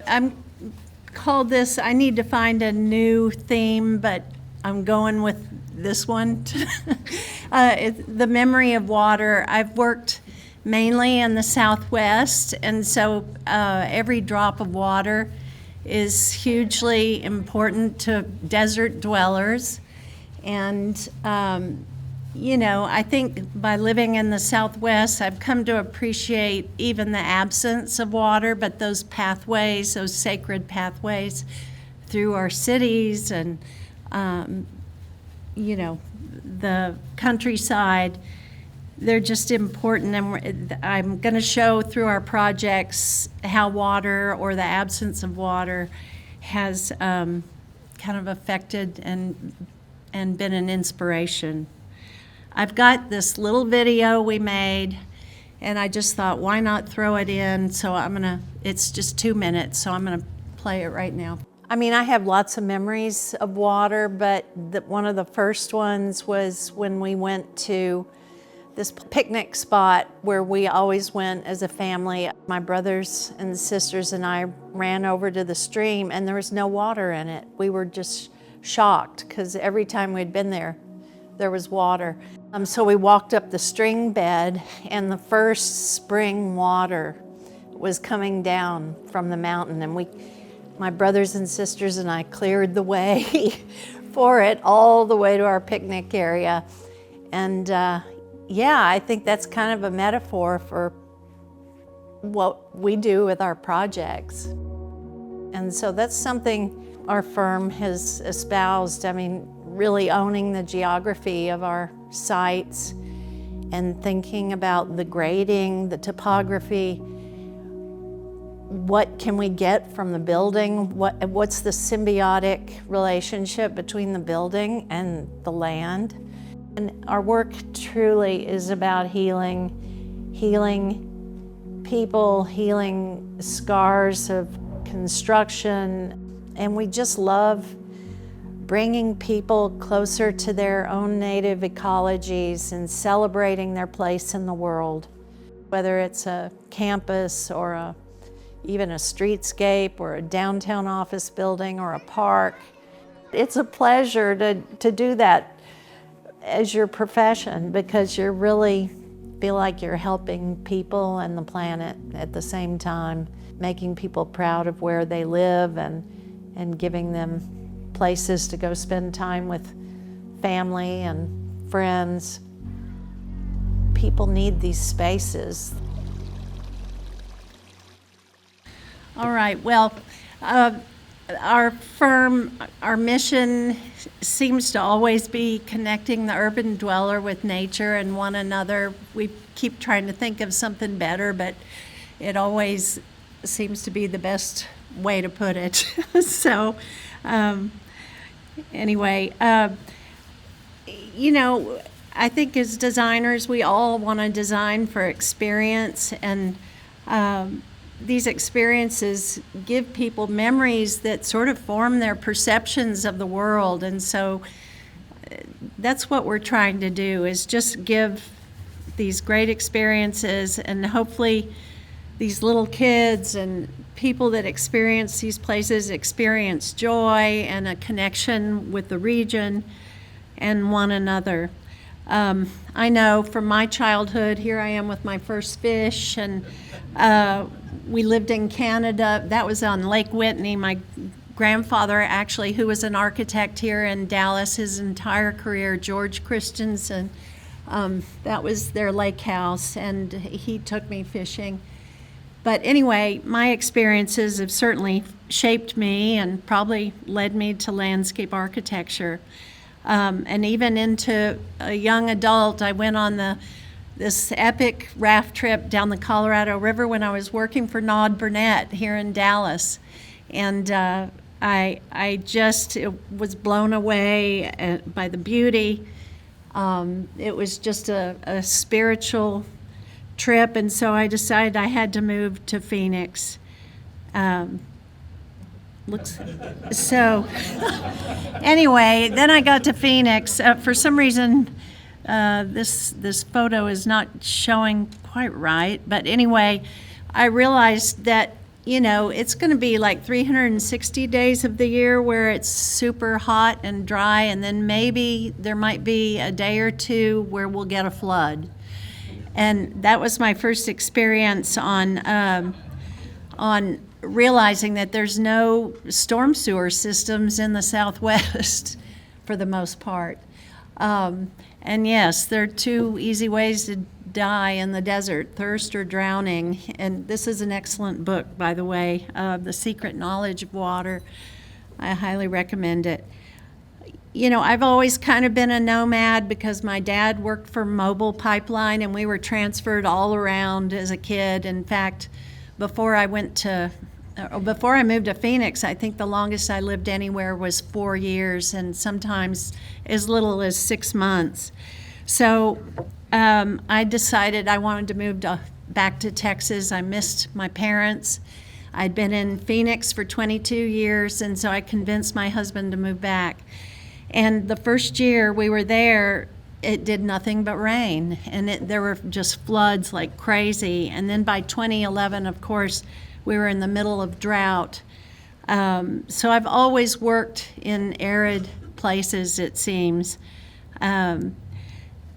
I'm called this, I need to find a new theme, but I'm going with this one. The memory of water. I've worked mainly in the Southwest, and so every drop of water is hugely important to desert dwellers. And you know, I think by living in the Southwest, I've come to appreciate even the absence of water, but those pathways, those sacred pathways through our cities and, you know, the countryside, they're just important. And I'm going to show through our projects how water or the absence of water has kind of affected and been an inspiration. I've got this little video we made, and I just thought, why not throw it in? So it's just 2 minutes, so I'm gonna play it right now. I mean, I have lots of memories of water, but one of the first ones was when we went to this picnic spot where we always went as a family. My brothers and sisters and I ran over to the stream, and there was no water in it. We were just shocked, because every time we'd been there, there was water. So we walked up the stream bed, and the first spring water was coming down from the mountain, and my brothers and sisters and I cleared the way for it all the way to our picnic area. And yeah, I think that's kind of a metaphor for what we do with our projects. And so that's something our firm has espoused. I mean, really owning the geography of our sites and thinking about the grading, the topography. What can we get from the building? What's the symbiotic relationship between the building and the land? And our work truly is about healing people, healing scars of construction, and we just love bringing people closer to their own native ecologies and celebrating their place in the world, whether it's a campus or even a streetscape or a downtown office building or a park. It's a pleasure to do that as your profession, because you really feel like you're helping people and the planet at the same time, making people proud of where they live and giving them places to go spend time with family and friends. People need these spaces. All right, well, our firm, our mission seems to always be connecting the urban dweller with nature and one another. We keep trying to think of something better, but it always seems to be the best way to put it. So, anyway, you know, I think as designers, we all want to design for experience, and these experiences give people memories that sort of form their perceptions of the world. And so that's what we're trying to do, is just give these great experiences, and hopefully these little kids and people that experience these places experience joy and a connection with the region and one another. I know from my childhood, here I am with my first fish, and we lived in Canada. That was on Lake Whitney. My grandfather, actually, who was an architect here in Dallas his entire career, George Christensen, that was their lake house, and he took me fishing. But anyway, my experiences have certainly shaped me and probably led me to landscape architecture. And even into a young adult, I went on this epic raft trip down the Colorado River when I was working for Naud Burnett here in Dallas. And I just was blown away by the beauty. It was just a spiritual trip, and so I decided I had to move to Phoenix. So anyway, then I got to Phoenix. For some reason, this photo is not showing quite right, but anyway, I realized that it's going to be like 360 days of the year where it's super hot and dry, and then maybe there might be a day or two where we'll get a flood. And that was my first experience on realizing that there's no storm sewer systems in the Southwest for the most part. And yes, there are two easy ways to die in the desert, thirst or drowning. And this is an excellent book, by the way, The Secret Knowledge of Water. I highly recommend it. I've always kind of been a nomad because my dad worked for Mobile Pipeline and we were transferred all around as a kid. In fact, before I moved to Phoenix, I think the longest I lived anywhere was 4 years, and sometimes as little as 6 months. So I decided I wanted to move back to Texas. I missed my parents. I'd been in Phoenix for 22 years, and so I convinced my husband to move back. And the first year we were there, it did nothing but rain, and there were just floods like crazy. And then by 2011, of course, we were in the middle of drought. So I've always worked in arid places, it seems. And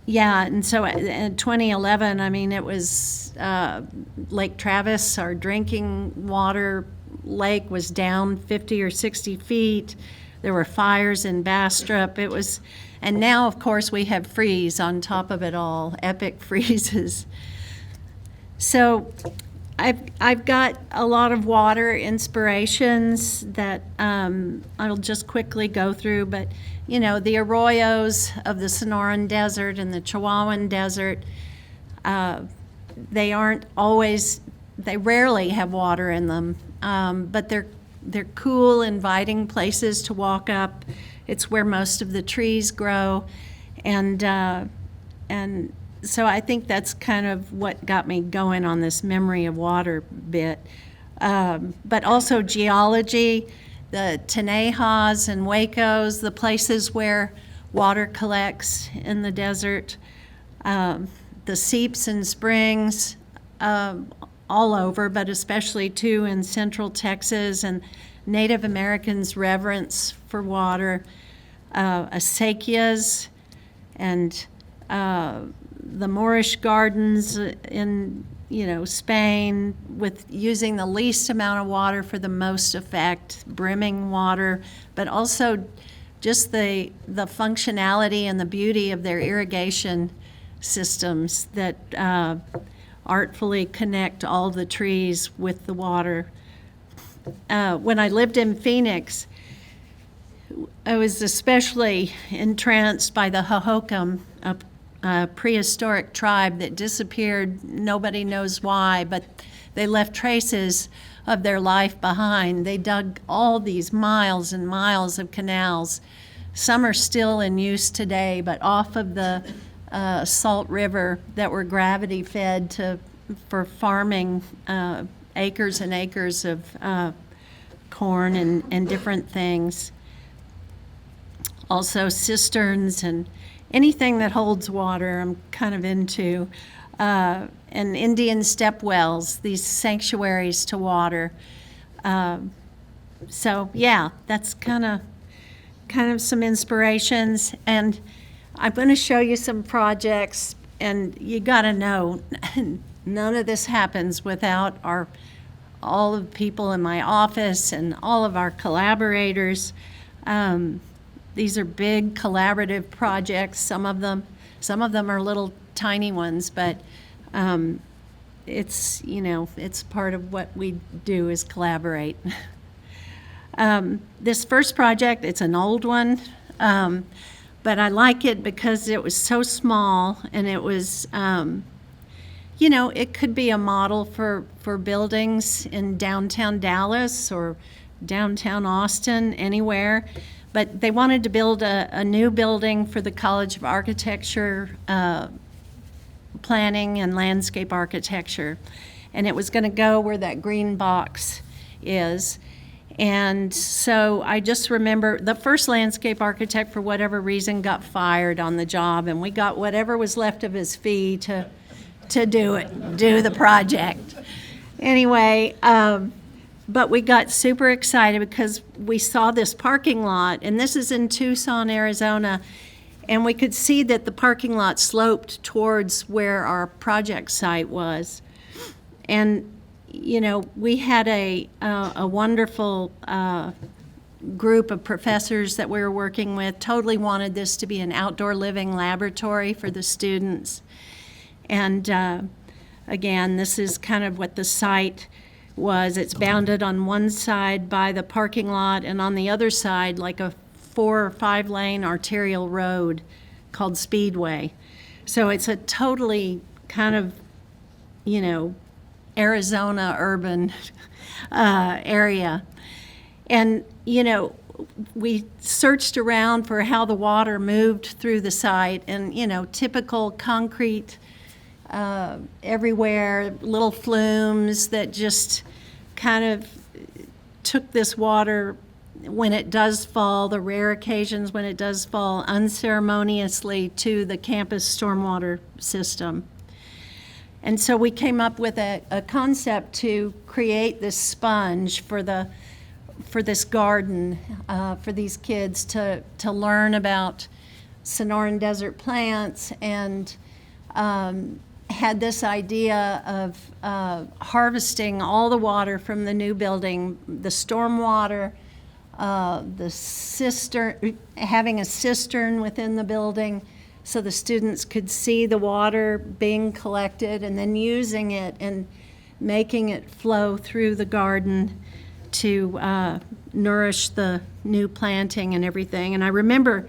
so in 2011, it was Lake Travis, our drinking water lake was down 50 or 60 feet. There were fires in Bastrop. And now, of course, we have freeze on top of it all, epic freezes. So I've got a lot of water inspirations that I'll just quickly go through, but the arroyos of the Sonoran Desert and the Chihuahuan Desert, they rarely have water in them, but they're cool, inviting places to walk up. It's where most of the trees grow, and so I think that's kind of what got me going on this memory of water bit. But also geology, the Tenehas and Wacos, the places where water collects in the desert, the seeps and springs all over, but especially too in central Texas, and Native Americans' reverence for water, acequias, and the Moorish gardens in Spain, with using the least amount of water for the most effect, brimming water, but also just the functionality and the beauty of their irrigation systems that artfully connect all the trees with the water. When I lived in Phoenix, I was especially entranced by the Hohokam, a prehistoric tribe that disappeared. Nobody knows why, but they left traces of their life behind. They dug all these miles and miles of canals. Some are still in use today, but off of the Salt River that were gravity fed for farming acres and acres of corn and different things. Also cisterns and anything that holds water I'm kind of into. And Indian step wells, these sanctuaries to water. So yeah, that's kind of some inspirations. And I'm going to show you some projects, and you got to know, none of this happens without all of the people in my office and all of our collaborators. These are big collaborative projects. Some of them are little tiny ones, but it's part of what we do is collaborate. This first project, it's an old one, but I like it because it was so small, and it was, it could be a model for buildings in downtown Dallas or downtown Austin, anywhere. But they wanted to build a new building for the College of Architecture, Planning and Landscape Architecture. And it was going to go where that green box is. And so I just remember the first landscape architect, for whatever reason, got fired on the job, and we got whatever was left of his fee to do the project. Anyway, But we got super excited because we saw this parking lot, and this is in Tucson, Arizona, and we could see that the parking lot sloped towards where our project site was. And, you know, we had a wonderful group of professors that we were working with, totally wanted this to be an outdoor living laboratory for the students. And again, this is kind of what the site was. It's bounded on one side by the parking lot, and on the other side, like a 4 or 5 lane arterial road called Speedway. So it's a totally kind of, you know, Arizona urban area. And, you know, we searched around for how the water moved through the site, and, you know, typical concrete everywhere, little flumes that just kind of took this water when it does fall, the rare occasions when it does fall, unceremoniously to the campus stormwater system. And so we came up with a concept to create this sponge for this garden, for these kids to learn about Sonoran desert plants, and had this idea of harvesting all the water from the new building, the storm water, the cistern, having a cistern within the building so the students could see the water being collected, and then using it and making it flow through the garden to nourish the new planting and everything. And I remember,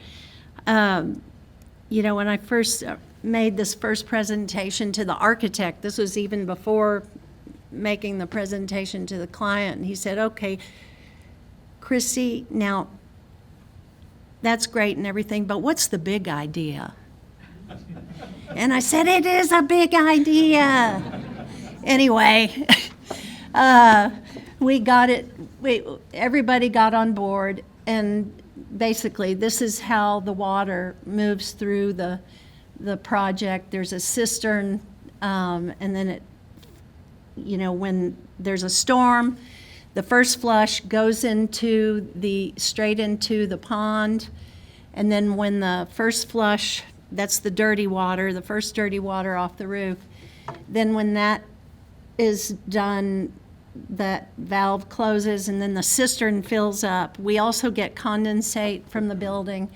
you know, when I first made this first presentation to the architect, this was even before making the presentation to the client, and he said, okay, Christy, now that's great and everything, but what's the big idea? And I said, it is a big idea. Anyway, we got it, everybody got on board, and basically this is how the water moves through the project. There's a cistern, and then it, you know, when there's a storm, the first flush goes straight into the pond, and then when the first flush, that's the dirty water, the first dirty water off the roof, then when that is done, that valve closes and then the cistern fills up. We also get condensate from the building.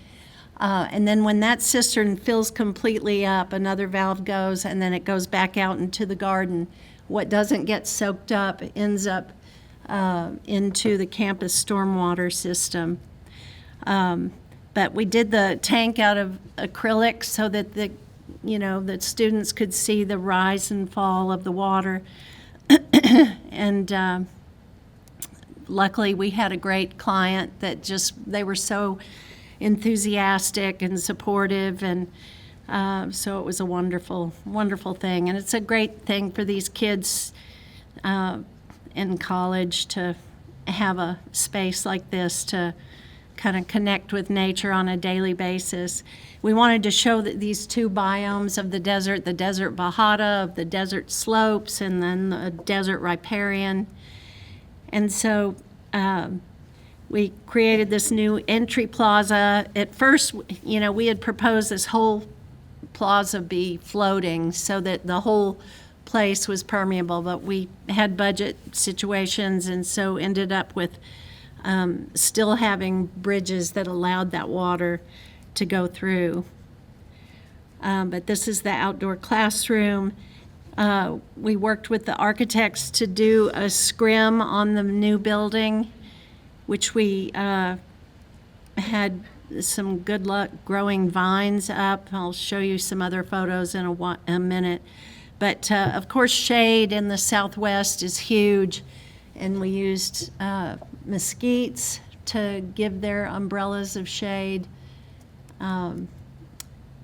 And then when that cistern fills completely up, another valve goes, and then it goes back out into the garden. What doesn't get soaked up ends up into the campus stormwater system. But we did the tank out of acrylic so that the students could see the rise and fall of the water. And luckily we had a great client that they were so enthusiastic and supportive, and so it was a wonderful, wonderful thing. And it's a great thing for these kids in college to have a space like this to kind of connect with nature on a daily basis. We wanted to show that these two biomes of the desert Bajada, of the desert slopes, and then the desert riparian. And so we created this new entry plaza. At first, we had proposed this whole plaza be floating so that the whole place was permeable, but we had budget situations, and so ended up with still having bridges that allowed that water to go through. But this is the outdoor classroom. We worked with the architects to do a scrim on the new building, which we had some good luck growing vines up. I'll show you some other photos in a minute. But of course, shade in the southwest is huge, and we used mesquites to give their umbrellas of shade. And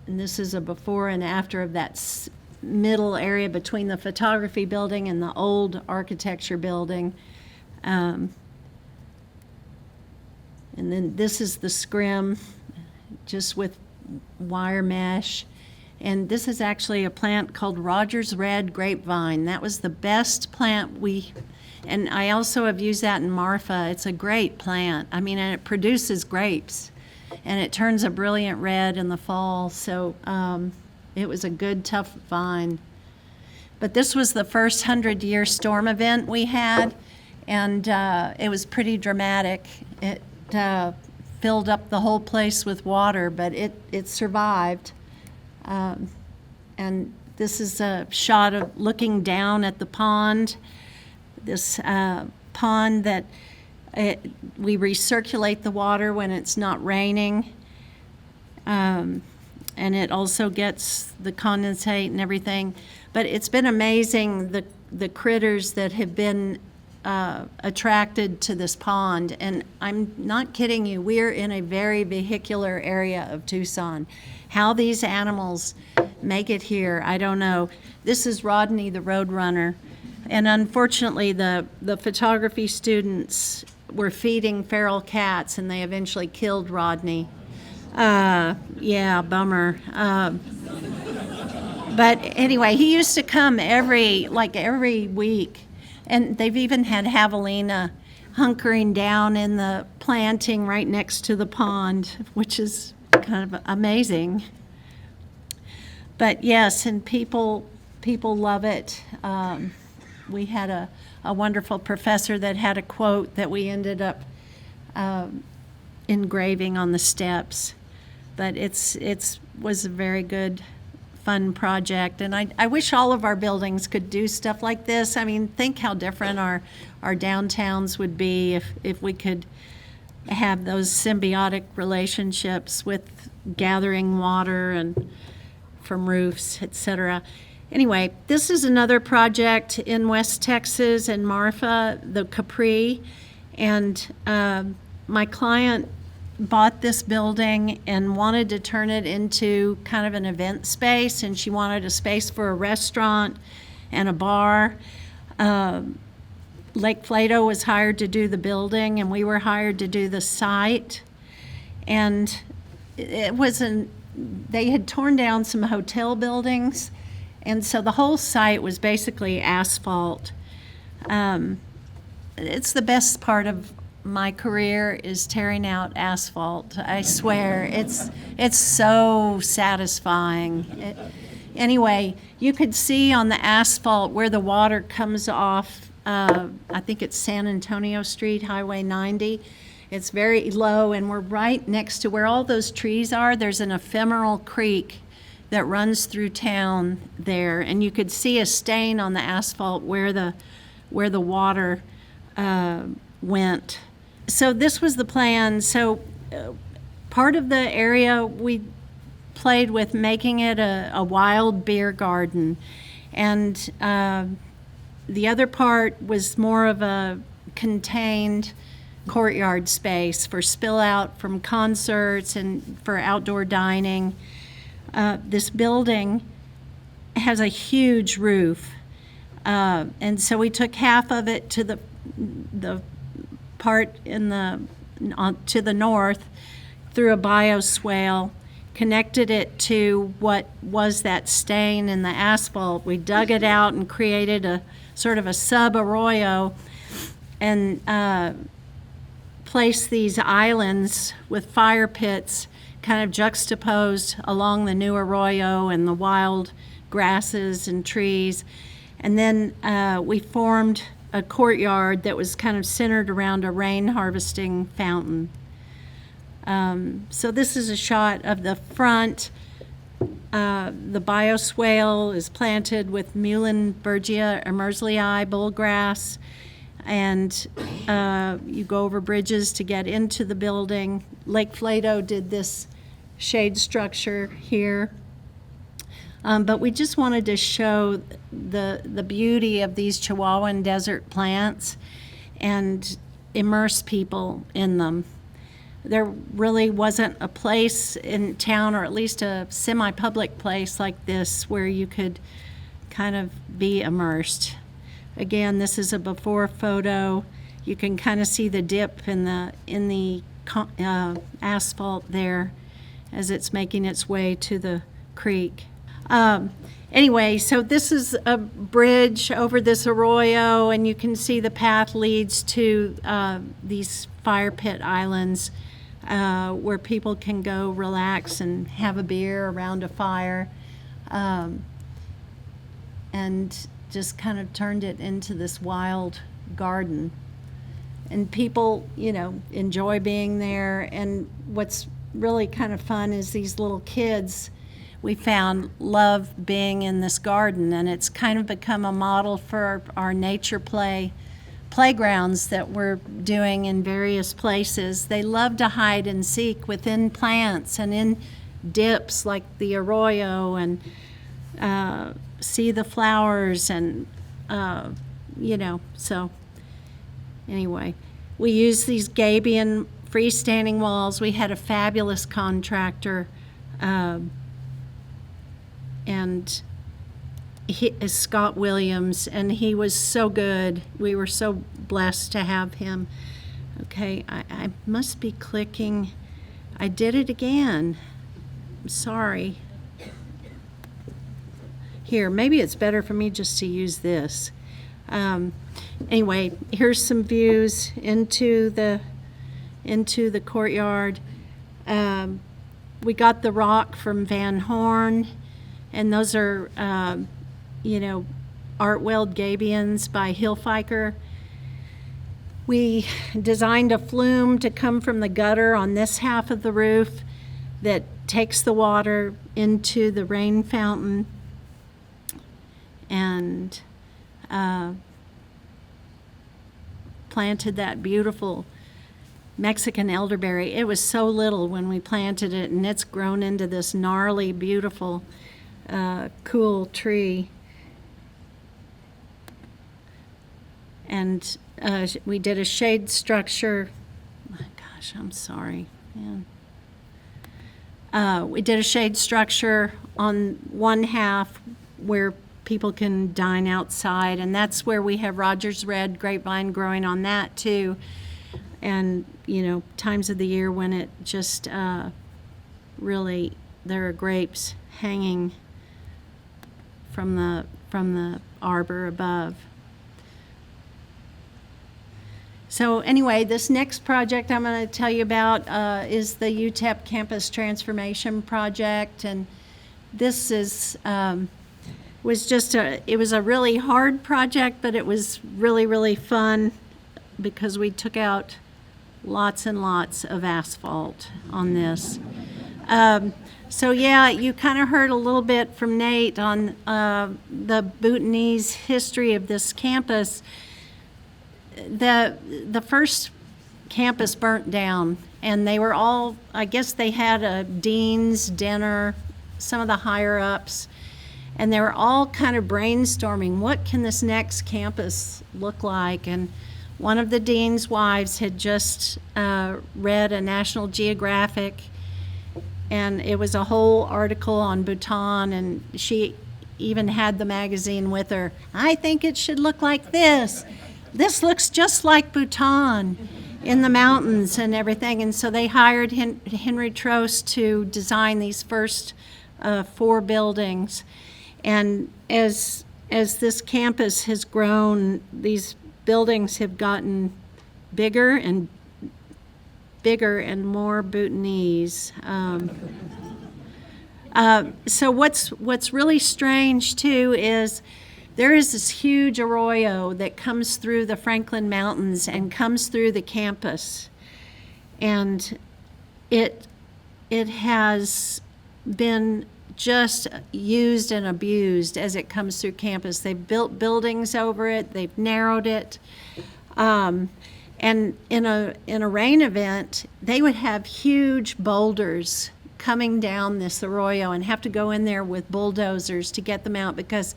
this is a before and after of that middle area between the photography building and the old architecture building. And then this is the scrim, just with wire mesh. And this is actually a plant called Rogers Red Grapevine. That was the best plant we And I also have used that in Marfa. It's a great plant. I mean, and it produces grapes, and it turns a brilliant red in the fall. So it was a good, tough vine. But this was the first 100-year storm event we had, and it was pretty dramatic. It filled up the whole place with water, but it survived. And this is a shot of looking down at the pond. This pond that we recirculate the water when it's not raining. And it also gets the condensate and everything. But it's been amazing, the critters that have been attracted to this pond. And I'm not kidding you, we're in a very vehicular area of Tucson. How these animals make it here, I don't know. This is Rodney the Roadrunner. And unfortunately, the photography students were feeding feral cats, and they eventually killed Rodney. Yeah, bummer. But anyway, he used to come every week. And they've even had javelina hunkering down in the planting right next to the pond, which is kind of amazing. But yes, and people love it. We had a wonderful professor that had a quote that we ended up engraving on the steps. But it was a very good, fun project, and I wish all of our buildings could do stuff like this. I mean, think how different our downtowns would be if we could have those symbiotic relationships with gathering water and from roofs, etc. Anyway, this is another project in West Texas in Marfa, the Capri, and my client bought this building and wanted to turn it into kind of an event space, and she wanted a space for a restaurant and a bar. Lake Plato was hired to do the building, and we were hired to do the site. And they had torn down some hotel buildings, and so the whole site was basically asphalt. It's the best part of my career is tearing out asphalt. I swear, it's so satisfying. Anyway, you could see on the asphalt where the water comes off. I think it's San Antonio Street, Highway 90. It's very low, and we're right next to where all those trees are. There's an ephemeral creek that runs through town there, and you could see a stain on the asphalt where the water went. So this was the plan. So part of the area we played with making it a wild beer garden, and the other part was more of a contained courtyard space for spill out from concerts and for outdoor dining. This building has a huge roof, and so we took half of it to the part to the north through a bioswale, connected it to what was that stain in the asphalt. We dug it out and created a sort of a sub-arroyo, and placed these islands with fire pits kind of juxtaposed along the new arroyo and the wild grasses and trees. And then we formed a courtyard that was kind of centered around a rain harvesting fountain. So this is a shot of the front. The bioswale is planted with Muhlenbergia emerslii bullgrass, and you go over bridges to get into the building. Lake Plato did this shade structure here. But we just wanted to show the beauty of these Chihuahuan desert plants and immerse people in them. There really wasn't a place in town, or at least a semi-public place like this, where you could kind of be immersed. Again, this is a before photo. You can kind of see the dip in the asphalt there as it's making its way to the creek. Anyway, so this is a bridge over this arroyo, and you can see the path leads to these fire pit islands where people can go relax and have a beer around a fire, and just kind of turned it into this wild garden. And people, you know, enjoy being there. And what's really kind of fun is these little kids we found love being in this garden, and it's kind of become a model for our nature playgrounds that we're doing in various places. They love to hide and seek within plants and in dips like the arroyo, and see the flowers, and you know, so anyway, we use these Gabion freestanding walls. We had a fabulous contractor, and he is Scott Williams, and he was so good. We were so blessed to have him. Okay, I must be clicking. I did it again. I'm sorry. Here, maybe it's better for me just to use this. Anyway, here's some views into the courtyard. We got the rock from Van Horn, and those are, you know, art-weld gabions by Hillfiker. We designed a flume to come from the gutter on this half of the roof that takes the water into the rain fountain, and planted that beautiful Mexican elderberry. It was so little when we planted it, and it's grown into this gnarly, beautiful, cool tree. And we did a shade structure. Oh, gosh, I'm sorry, man. We did a shade structure on one half where people can dine outside, and that's where we have Rogers Red grapevine growing on that too. And, you know, times of the year when it just really, there are grapes hanging from the arbor above. So anyway, this next project I'm going to tell you about is the UTEP Campus Transformation Project, and this is it was a really hard project, but it was really, really fun because we took out lots and lots of asphalt on this. So yeah, you kind of heard a little bit from Nate on the Bhutanese history of this campus. The first campus burnt down, and they were all, I guess they had a dean's dinner, some of the higher ups, and they were all kind of brainstorming, what can this next campus look like? And one of the dean's wives had just read a National Geographic, and it was a whole article on Bhutan, and she even had the magazine with her. I think it should look like this. This looks just like Bhutan in the mountains and everything. And so they hired Henry Trost to design these first 4 buildings. And as this campus has grown, these buildings have gotten bigger and bigger and more Bhutanese. So what's really strange too is there is this huge arroyo that comes through the Franklin Mountains and comes through the campus, and it has been just used and abused as it comes through campus. They've built buildings over it, they've narrowed it, and in a rain event, they would have huge boulders coming down this arroyo and have to go in there with bulldozers to get them out because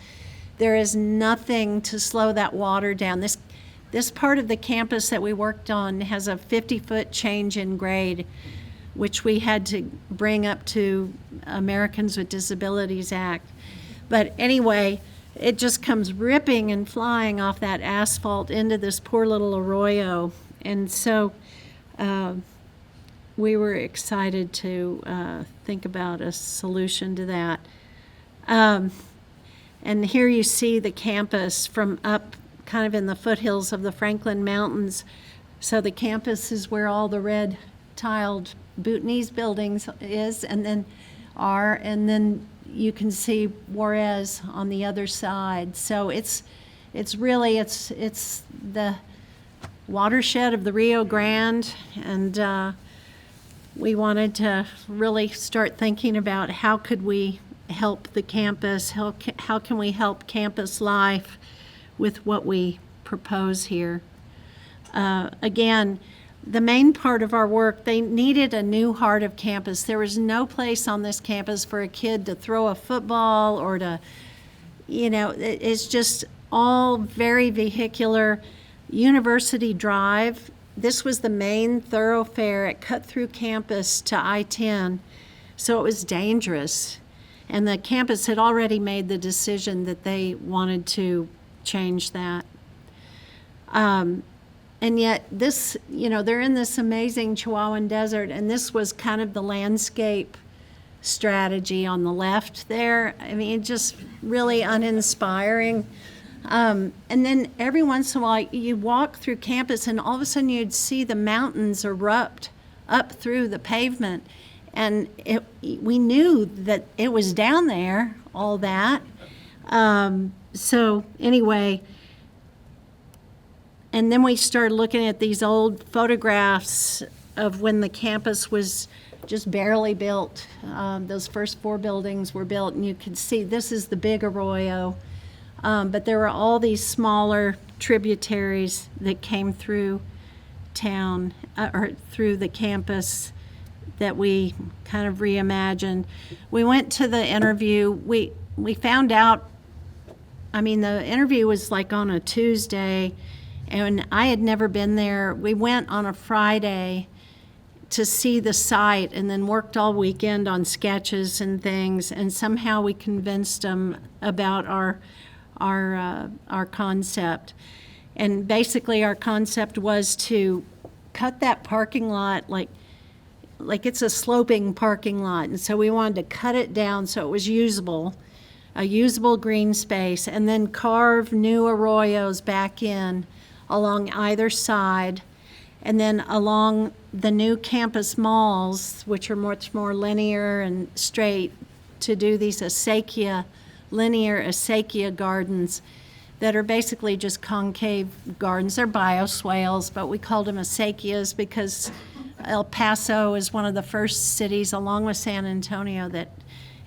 there is nothing to slow that water down. This part of the campus that we worked on has a 50-foot change in grade, which we had to bring up to Americans with Disabilities Act. But anyway, it just comes ripping and flying off that asphalt into this poor little arroyo. And so we were excited to think about a solution to that. And here you see the campus from up kind of in the foothills of the Franklin Mountains. So the campus is where all the red tiled Bhutanese buildings is and then you can see Juarez on the other side. So it's the watershed of the Rio Grande, and we wanted to really start thinking about how could we help the campus, how can we help campus life with what we propose here. Again, the main part of our work, they needed a new heart of campus. There was no place on this campus for a kid to throw a football or to, it's just all very vehicular. University Drive, this was the main thoroughfare. It cut through campus to I-10, so it was dangerous. And the campus had already made the decision that they wanted to change that. And yet this, they're in this amazing Chihuahuan desert, and this was kind of the landscape strategy on the left there. I mean, just really uninspiring. And then every once in a while, you walk through campus, and all of a sudden you'd see the mountains erupt up through the pavement. And we knew that it was down there, all that. So anyway, and then we started looking at these old photographs of when the campus was just barely built. Those first 4 buildings were built, and you could see this is the big arroyo. But there were all these smaller tributaries that came through town, or through the campus, that we kind of reimagined. We went to the interview. We found out, the interview was like on a Tuesday, and I had never been there. We went on a Friday to see the site and then worked all weekend on sketches and things, and somehow we convinced them about our concept. And basically our concept was to cut that parking lot like it's a sloping parking lot, and so we wanted to cut it down so it was usable, a usable green space, and then carve new arroyos back in along either side, and then along the new campus malls, which are much more linear and straight, to do these linear acequia gardens that are basically just concave gardens. They're bioswales, but we called them acequias because El Paso is one of the first cities, along with San Antonio, that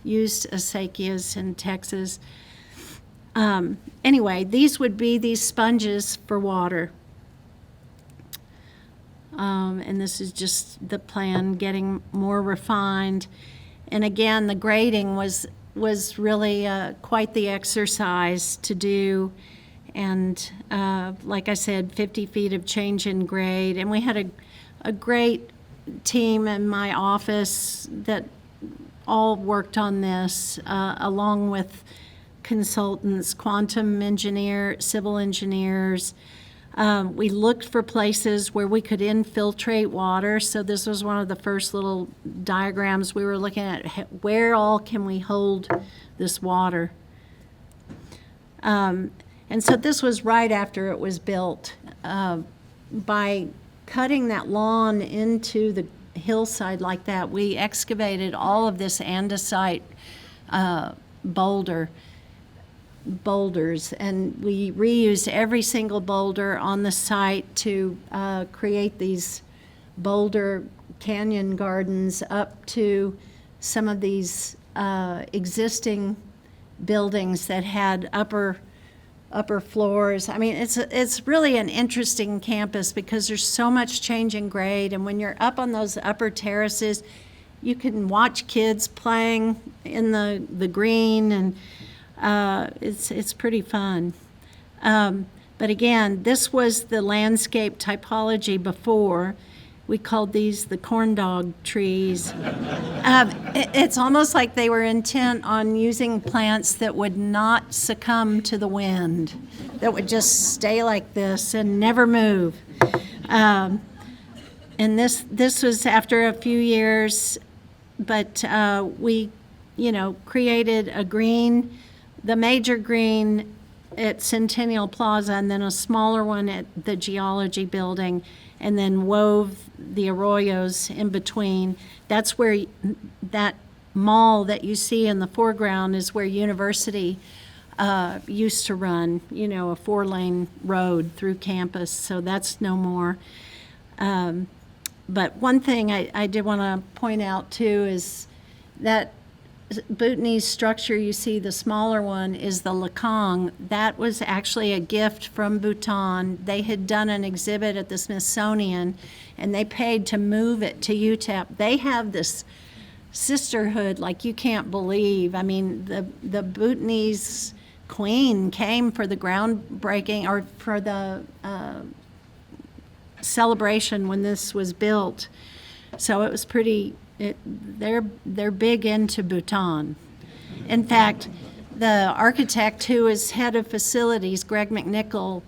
used acequias in Texas. Anyway, these would be these sponges for water. And this is just the plan getting more refined. And again, the grading was really quite the exercise to do. And like I said, 50 feet of change in grade. And we had a great team in my office that all worked on this, along with consultants, quantum engineer, civil engineers. We looked for places where we could infiltrate water. So this was one of the first little diagrams we were looking at. Where all can we hold this water? And so this was right after it was built. By cutting that lawn into the hillside like that, we excavated all of this andesite boulders, and we reused every single boulder on the site to create these boulder canyon gardens up to some of these existing buildings that had upper floors. I mean, it's really an interesting campus because there's so much change in grade, and when you're up on those upper terraces, you can watch kids playing in the green, and it's pretty fun. But again, this was the landscape typology before. We called these the corn dog trees. It's almost like they were intent on using plants that would not succumb to the wind, that would just stay like this and never move. And this was after a few years, but we created a green, the major green at Centennial Plaza, and then a smaller one at the Geology Building, and then wove the arroyos in between. That's where that mall that you see in the foreground is where University used to run, a 4-lane road through campus, so that's no more. But one thing I did want to point out too is that Bhutanese structure you see, the smaller one, is the Lakong. That was actually a gift from Bhutan. They had done an exhibit at the Smithsonian, and they paid to move it to UTEP. They have this sisterhood like you can't believe. I mean, the Bhutanese queen came for the groundbreaking, or for the celebration when this was built. So it was pretty. They're big into Bhutan. In fact, the architect who is head of facilities, Greg McNichol,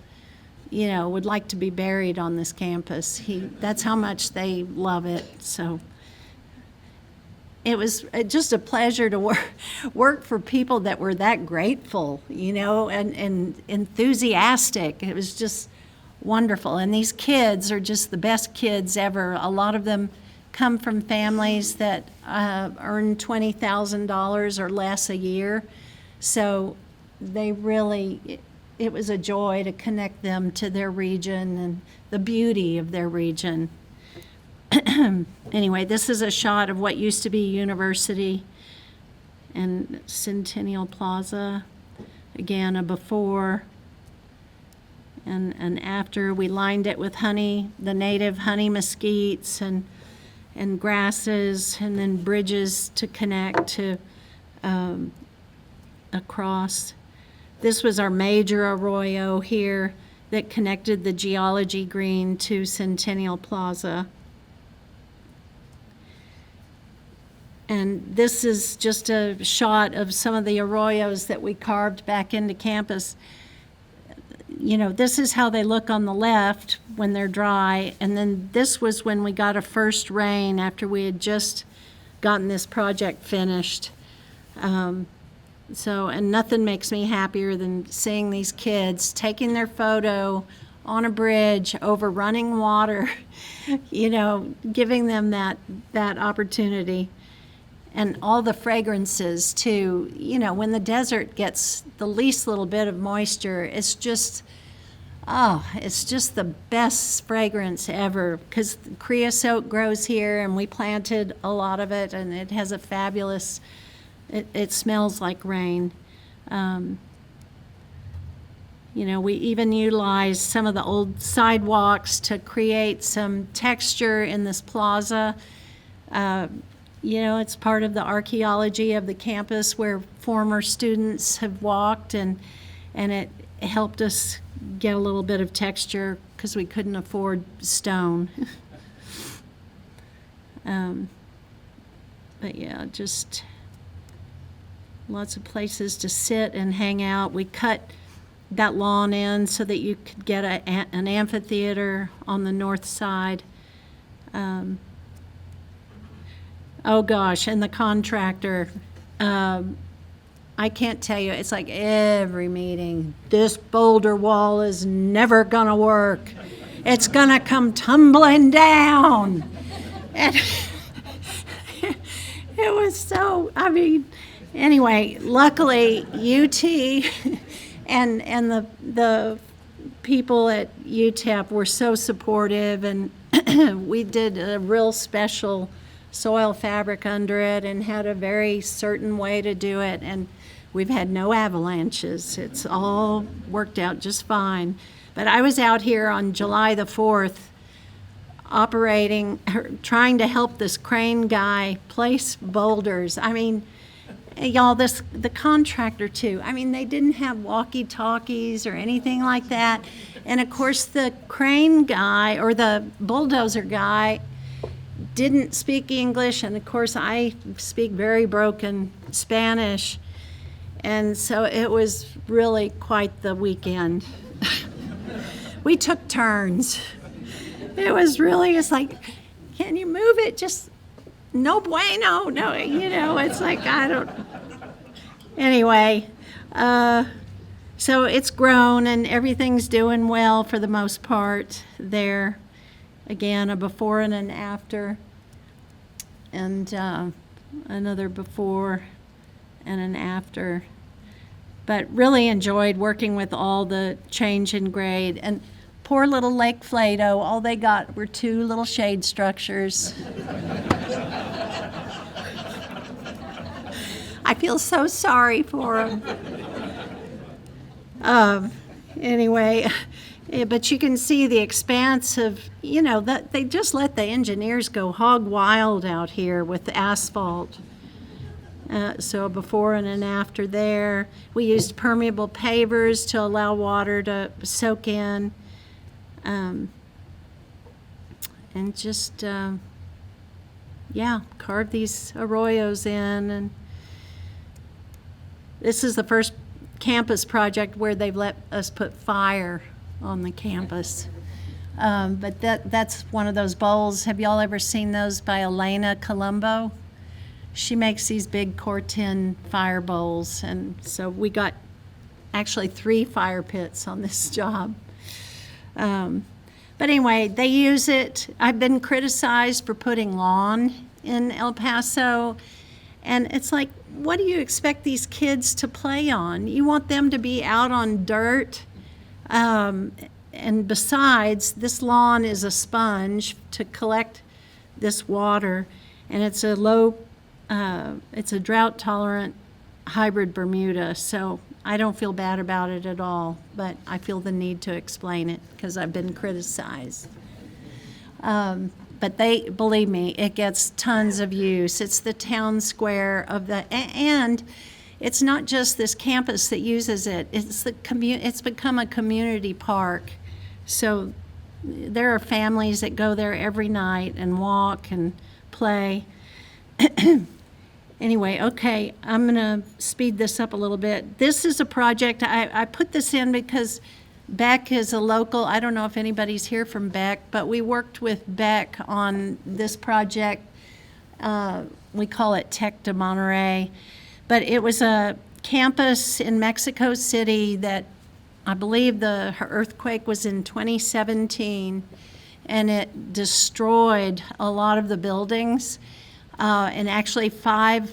would like to be buried on this campus. That's how much they love it. So it was just a pleasure to work for people that were that grateful, and enthusiastic. It was just wonderful. And these kids are just the best kids ever. A lot of them come from families that earn $20,000 or less a year. So they really, it was a joy to connect them to their region and the beauty of their region. Anyway, this is a shot of what used to be University and Centennial Plaza. Again, a before and after. We lined it with honey, the native honey mesquites and grasses, and then bridges to connect to across. This was our major arroyo here that connected the Geology Green to Centennial Plaza. And this is just a shot of some of the arroyos that we carved back into campus. This is how they look on the left when they're dry, and then this was when we got a first rain after we had just gotten this project finished. And nothing makes me happier than seeing these kids taking their photo on a bridge over running water, giving them that opportunity. And all the fragrances too, when the desert gets the least little bit of moisture, it's just the best fragrance ever, because creosote grows here and we planted a lot of it, and it has a fabulous, it smells like rain. We even utilized some of the old sidewalks to create some texture in this plaza. It's part of the archaeology of the campus where former students have walked, and it helped us get a little bit of texture because we couldn't afford stone. But yeah, just lots of places to sit and hang out. We cut that lawn in so that you could get an amphitheater on the north side. Oh gosh, and the contractor, I can't tell you, it's like every meeting, this boulder wall is never gonna work. It's gonna come tumbling down. And it was so, anyway, luckily UT and the people at UTEP were so supportive, and we did a real special soil fabric under it and had a very certain way to do it, and we've had no avalanches. It's all worked out just fine. But I was out here on July the 4th trying to help this crane guy place boulders. Y'all, the contractor too, they didn't have walkie-talkies or anything like that. And of course the crane guy or the bulldozer guy didn't speak English, and of course I speak very broken Spanish, and so it was really quite the weekend. We took turns. It's like, can you move it just no bueno, no, it's like, I don't, anyway, so it's grown and everything's doing well for the most part there. Again, a before and an after, and another before and an after. But really enjoyed working with all the change in grade. And poor little Lake Flato, all they got were 2 little shade structures. I feel so sorry for them. Anyway, but you can see the expanse of, that they just let the engineers go hog wild out here with the asphalt. So a before and an after there. We used permeable pavers to allow water to soak in. And just, carve these arroyos in. And this is the first campus project where they've let us put fire on the campus. But that's one of those bowls. Have y'all ever seen those by Elena Colombo? She makes these big Corten fire bowls, and so we got actually 3 fire pits on this job. But anyway, they use it. I've been criticized for putting lawn in El Paso, and it's like, what do you expect these kids to play on? You want them to be out on dirt. And besides, this lawn is a sponge to collect this water, and it's a drought-tolerant hybrid Bermuda, so I don't feel bad about it at all, but I feel the need to explain it because I've been criticized. But believe me, it gets tons of use. It's the town square and it's not just this campus that uses it. It's become a community park. So there are families that go there every night and walk and play. Anyway, okay, I'm going to speed this up a little bit. This is a project, I put this in because Beck is a local. I don't know if anybody's here from Beck, but we worked with Beck on this project. We call it Tec de Monterey. But it was a campus in Mexico City that I believe the earthquake was in 2017, and it destroyed a lot of the buildings. And actually 5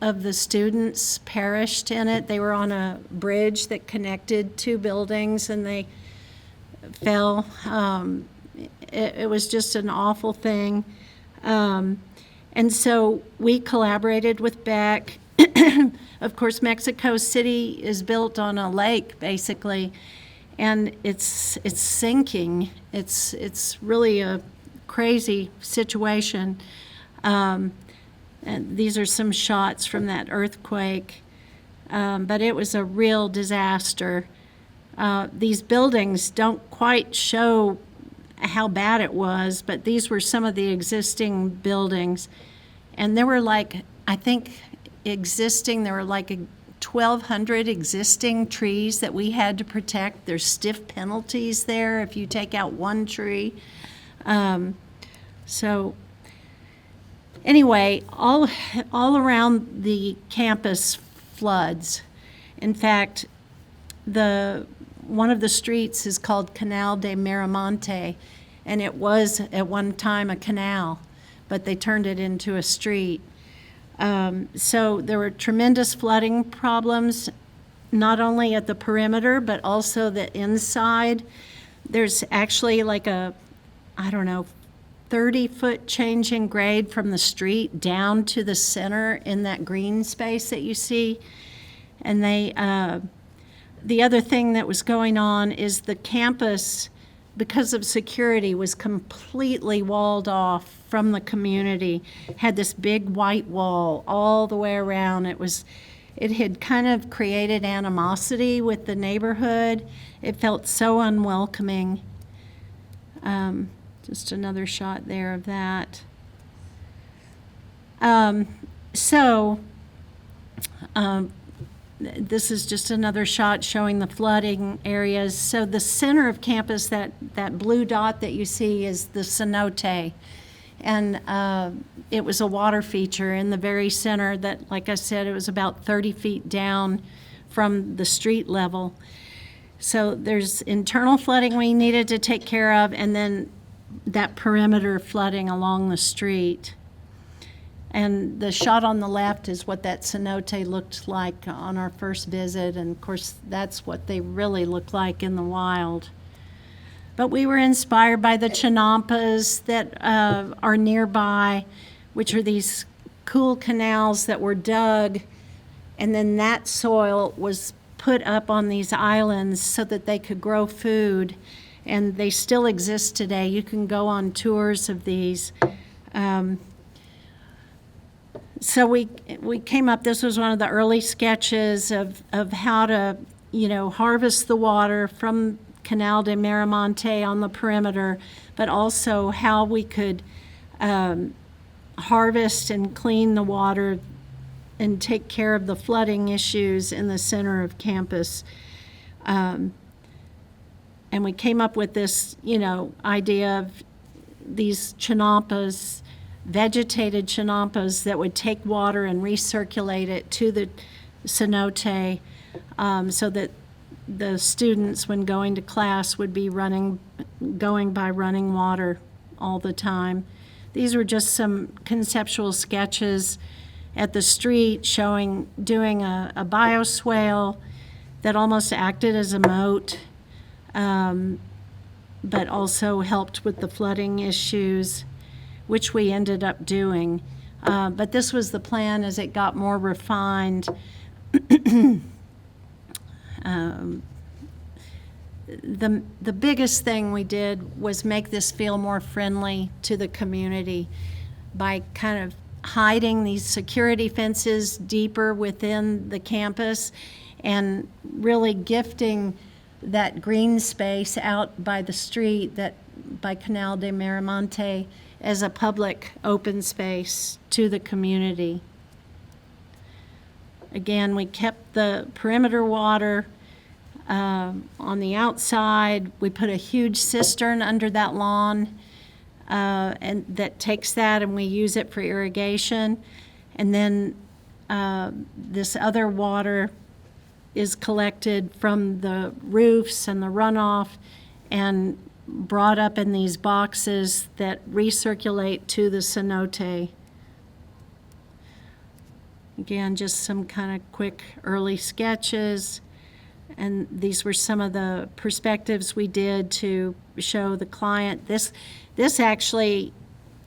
of the students perished in it. They were on a bridge that connected 2 buildings and they fell. It was just an awful thing. And so we collaborated with Beck. Of course, Mexico City is built on a lake, basically, and it's sinking. It's really a crazy situation. And these are some shots from that earthquake, but it was a real disaster. These buildings don't quite show how bad it was, but these were some of the existing buildings. And there were there were like 1,200 existing trees that we had to protect. There's stiff penalties there if you take out one tree. So anyway, all around the campus floods. In fact, one of the streets is called Canal de Miramonte, and it was at one time a canal, but they turned it into a street. So there were tremendous flooding problems, not only at the perimeter, but also the inside. There's actually like 30-foot change in grade from the street down to the center in that green space that you see. And the other thing that was going on is the campus, because of security, was completely walled off from the community, had this big white wall all the way around. It had kind of created animosity with the neighborhood. It felt so unwelcoming. Just another shot there of that. This is just another shot showing the flooding areas. So the center of campus, that blue dot that you see is the cenote. And it was a water feature in the very center that, like I said, it was about 30 feet down from the street level. So there's internal flooding we needed to take care of, and then that perimeter flooding along the street. And the shot on the left is what that cenote looked like on our first visit, and of course that's what they really look like in the wild. But we were inspired by the chinampas that are nearby, which are these cool canals that were dug, and then that soil was put up on these islands so that they could grow food, and they still exist today. You can go on tours of these. So we came up, this was one of the early sketches of how to, harvest the water from Canal de Miramonte on the perimeter, but also how we could harvest and clean the water and take care of the flooding issues in the center of campus. And we came up with this, idea of these chinampas, vegetated chinampas that would take water and recirculate it to the cenote, so that the students, when going to class, would be going by running water all the time. These were just some conceptual sketches at the street doing a bioswale that almost acted as a moat, but also helped with the flooding issues, which we ended up doing. But this was the plan as it got more refined. The biggest thing we did was make this feel more friendly to the community by kind of hiding these security fences deeper within the campus and really gifting that green space out by the street, that by Canal de Miramonte, as a public open space to the community. Again, we kept the perimeter water on the outside. We put a huge cistern under that lawn, and that takes that, and we use it for irrigation. And then this other water is collected from the roofs and the runoff and brought up in these boxes that recirculate to the cenote. Again, just some kind of quick early sketches. And these were some of the perspectives we did to show the client. This actually,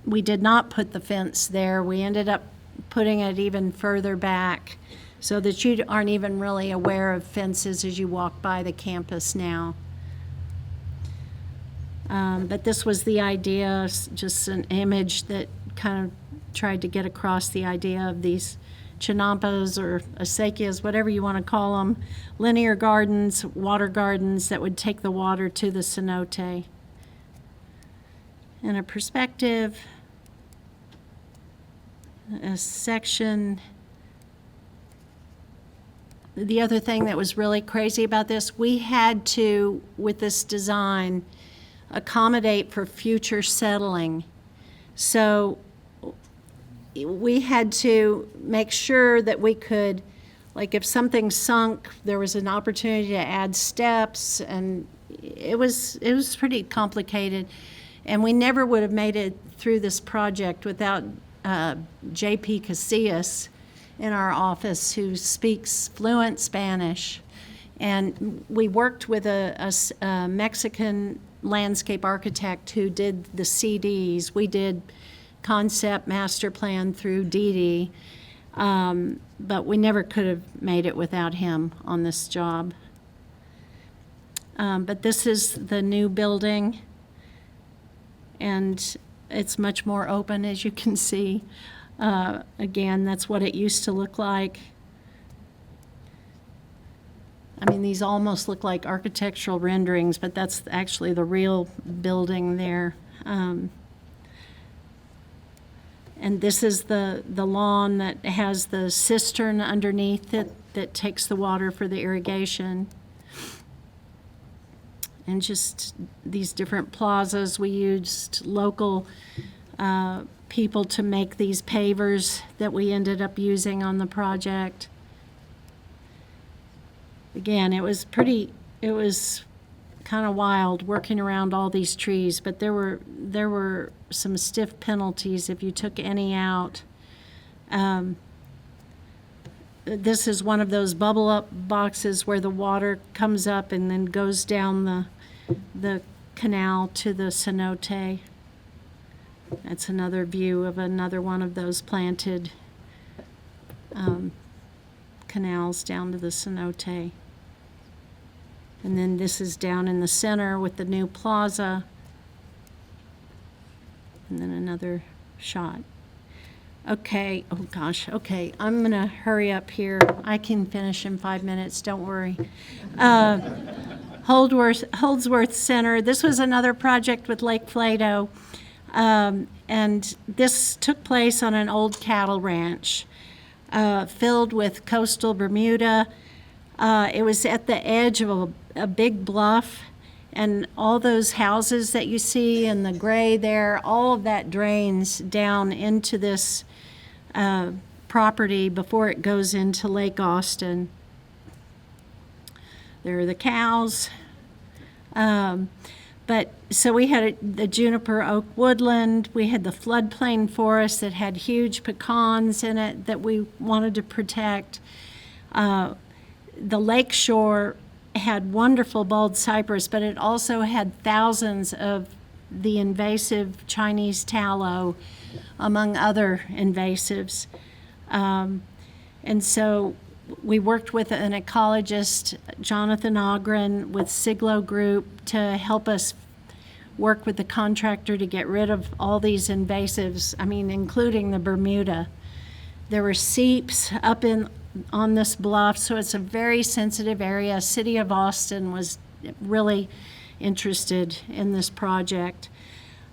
we did not put the fence there. We ended up putting it even further back so that you aren't even really aware of fences as you walk by the campus now. But this was the idea, just an image that kind of tried to get across the idea of these chinampas or acequias, whatever you want to call them, linear gardens, water gardens that would take the water to the cenote. And a perspective, a section. The other thing that was really crazy about this, we had to, with this design, accommodate for future settling. So we had to make sure that we could, like if something sunk, there was an opportunity to add steps, and it was pretty complicated. And we never would have made it through this project without J.P. Casillas in our office, who speaks fluent Spanish. And we worked with a Mexican landscape architect who did the CDs. We did concept master plan through DD, but we never could have made it without him on this job. But this is the new building, and it's much more open, as you can see. Again, that's what it used to look like. I mean, these almost look like architectural renderings, but that's actually the real building there. And this is the lawn that has the cistern underneath it that takes the water for the irrigation. And just these different plazas. We used local people to make these pavers that we ended up using on the project. Again, it was kind of wild working around all these trees, but there were some stiff penalties if you took any out. This is one of those bubble up boxes where the water comes up and then goes down the canal to the cenote. That's another view of another one of those planted canals down to the cenote. And then this is down in the center with the new plaza. And then another shot. Okay, oh gosh, okay, I'm gonna hurry up here. I can finish in 5 minutes, don't worry. Holdsworth Center, this was another project with Lake Flato. And this took place on an old cattle ranch filled with coastal Bermuda. It was at the edge of a big bluff, and all those houses that you see in the gray there, all of that drains down into this property before it goes into Lake Austin. There are the cows. But so we had the juniper oak woodland, we had the floodplain forest that had huge pecans in it that we wanted to protect. The lake shore had wonderful bald cypress, but it also had thousands of the invasive Chinese tallow, among other invasives. And so we worked with an ecologist, Jonathan Ogren, with Siglo Group to help us work with the contractor to get rid of all these invasives, I mean, including the Bermuda. There were seeps up on this bluff, so it's a very sensitive area. City of Austin was really interested in this project.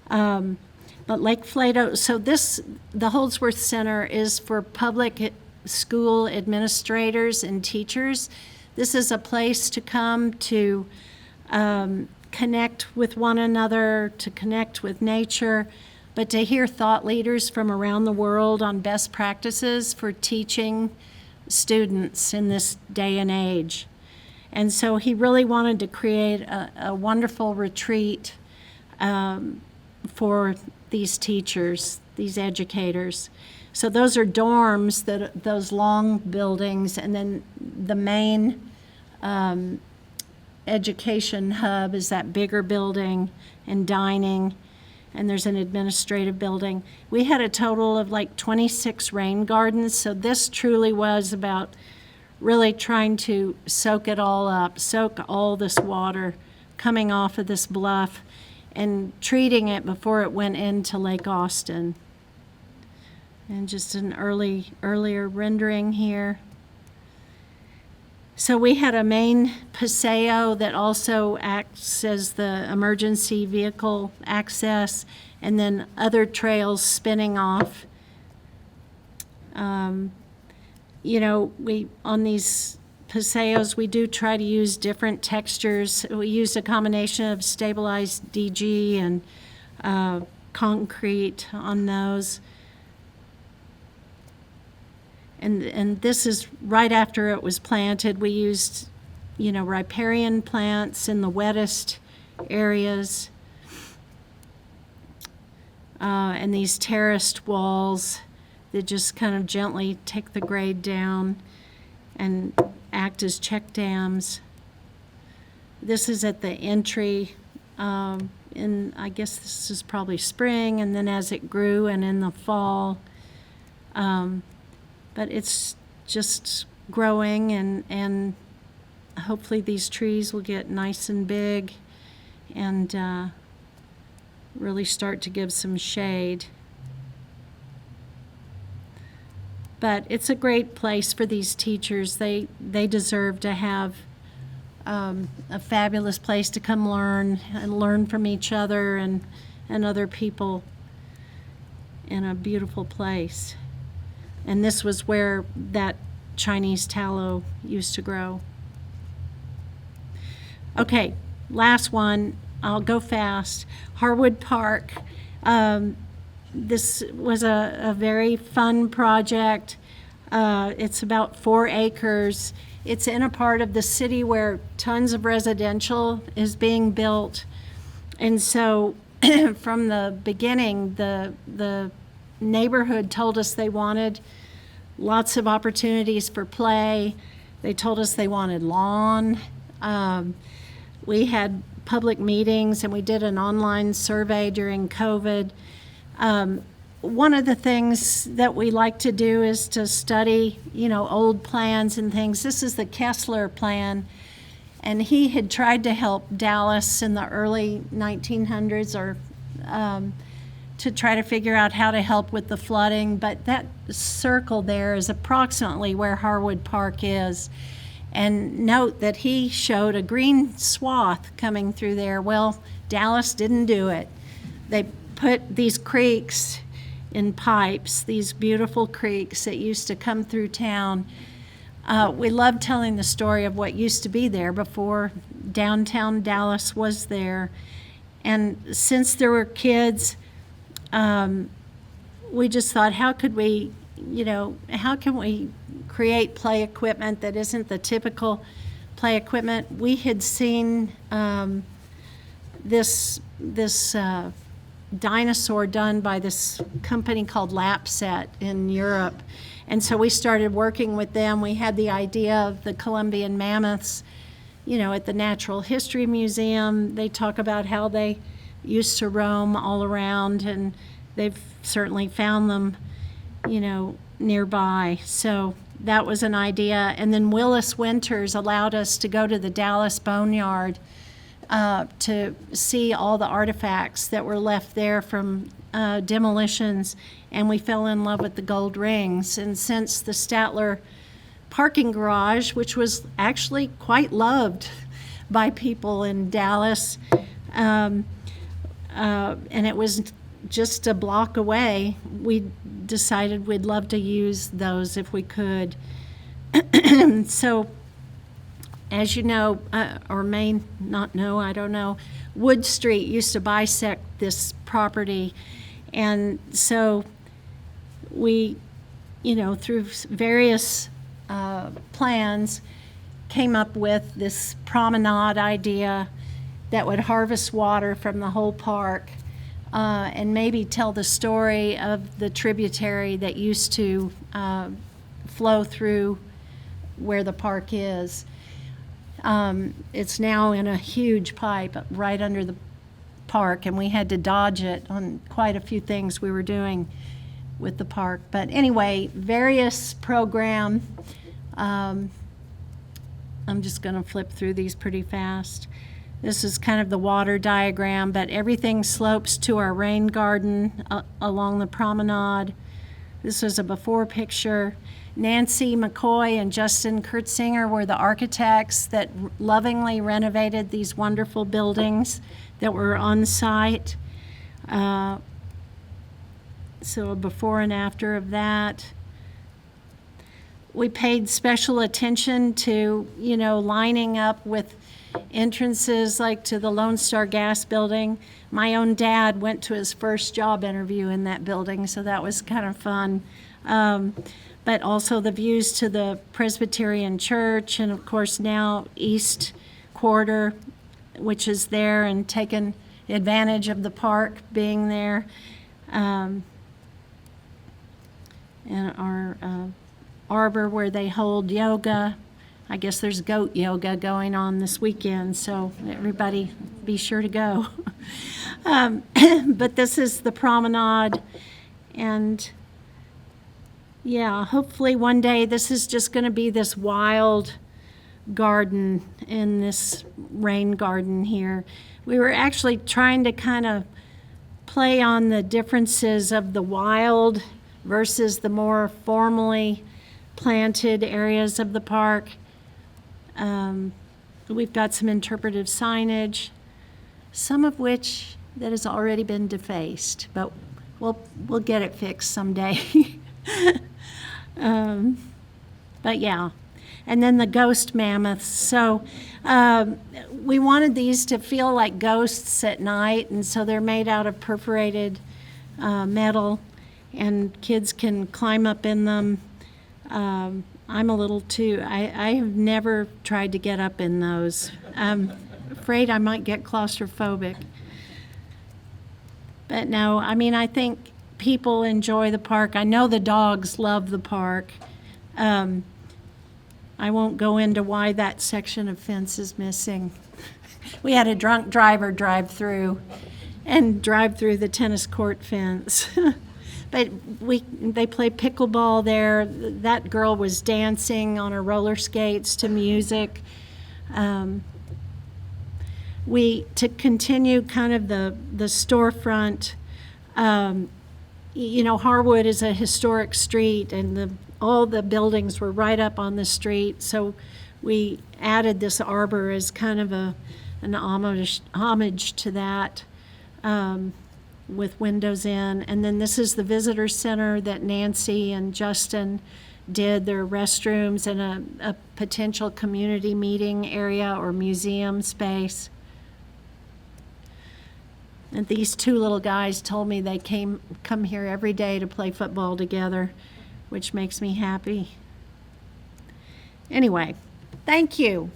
But Lake Flato, so the Holdsworth Center is for public school administrators and teachers. This is a place to come to connect with one another, to connect with nature, but to hear thought leaders from around the world on best practices for teaching students in this day and age. And so he really wanted to create a wonderful retreat for these teachers, these educators. So those are dorms, those long buildings, and then the main education hub is that bigger building and dining, and there's an administrative building. We had a total of like 26 rain gardens, so this truly was about really trying to soak it all up, soak all this water coming off of this bluff and treating it before it went into Lake Austin. And just an earlier rendering here. So we had a main paseo that also acts as the emergency vehicle access, and then other trails spinning off. You know, on these paseos, we do try to use different textures. We used a combination of stabilized DG and concrete on those. And this is right after it was planted. We used, riparian plants in the wettest areas. And these terraced walls that just kind of gently take the grade down and act as check dams. This is at the entry, I guess this is probably spring, and then as it grew and in the fall. But it's just growing, and hopefully these trees will get nice and big and really start to give some shade. But it's a great place for these teachers. They deserve to have a fabulous place to come learn from each other and other people in a beautiful place. And this was where that Chinese tallow used to grow. Okay, last one. I'll go fast. Harwood Park. This was a very fun project. It's about 4 acres. It's in a part of the city where tons of residential is being built. And so from the beginning, the neighborhood told us they wanted lots of opportunities for play. They told us they wanted lawn. We had public meetings, and we did an online survey during COVID. One of the things that we like to do is to study, old plans and things. This is the Kessler plan, and he had tried to help Dallas in the early 1900s to try to figure out how to help with the flooding, but that circle there is approximately where Harwood Park is. And note that he showed a green swath coming through there. Well, Dallas didn't do it. They put these creeks in pipes, these beautiful creeks that used to come through town. We love telling the story of what used to be there before downtown Dallas was there. And since there were kids, we just thought, how can we create play equipment that isn't the typical play equipment? We had seen this dinosaur done by this company called Lapset in Europe. And so we started working with them. We had the idea of the Columbian mammoths, at the Natural History Museum. They talk about how they used to roam all around, and they've certainly found them, nearby. So that was an idea. And then Willis Winters allowed us to go to the Dallas Boneyard to see all the artifacts that were left there from demolitions, and we fell in love with the gold rings. And since the Statler parking garage, which was actually quite loved by people in Dallas, and it was just a block away, we decided we'd love to use those if we could. So, as you know, or may not know, I don't know, Wood Street used to bisect this property. And so we, through various plans, came up with this promenade idea that would harvest water from the whole park and maybe tell the story of the tributary that used to flow through where the park is. It's now in a huge pipe right under the park, and we had to dodge it on quite a few things we were doing with the park. But anyway, various program. I'm just going to flip through these pretty fast. This is kind of the water diagram, but everything slopes to our rain garden along the promenade. This was a before picture. Nancy McCoy and Justin Kurtzinger were the architects that lovingly renovated these wonderful buildings that were on site. So a before and after of that. We paid special attention to, lining up with entrances like to the Lone Star Gas building. My own dad went to his first job interview in that building, so that was kind of fun. But also the views to the Presbyterian Church, and of course now East Quarter, which is there and taken advantage of the park being there. And our arbor where they hold yoga. I guess there's goat yoga going on this weekend, so everybody be sure to go. But this is the promenade, and yeah, hopefully one day this is just going to be this wild garden in this rain garden here. We were actually trying to kind of play on the differences of the wild versus the more formally planted areas of the park. We've got some interpretive signage, some of which that has already been defaced, but we'll get it fixed someday. But yeah, and then the ghost mammoths. So we wanted these to feel like ghosts at night, and so they're made out of perforated metal, and kids can climb up in them. I'm a little too, I have never tried to get up in those. I'm afraid I might get claustrophobic. But no, I mean, I think people enjoy the park. I know the dogs love the park. I won't go into why that section of fence is missing. We had a drunk driver drive through the tennis court fence. But they play pickleball there. That girl was dancing on her roller skates to music. To continue kind of the storefront, Harwood is a historic street, and all the buildings were right up on the street. So we added this arbor as kind of an homage to that. With windows in. And then this is the visitor center that Nancy and Justin did, their restrooms and a potential community meeting area or museum space. And these two little guys told me they come here every day to play football together, which makes me happy. Anyway, thank you.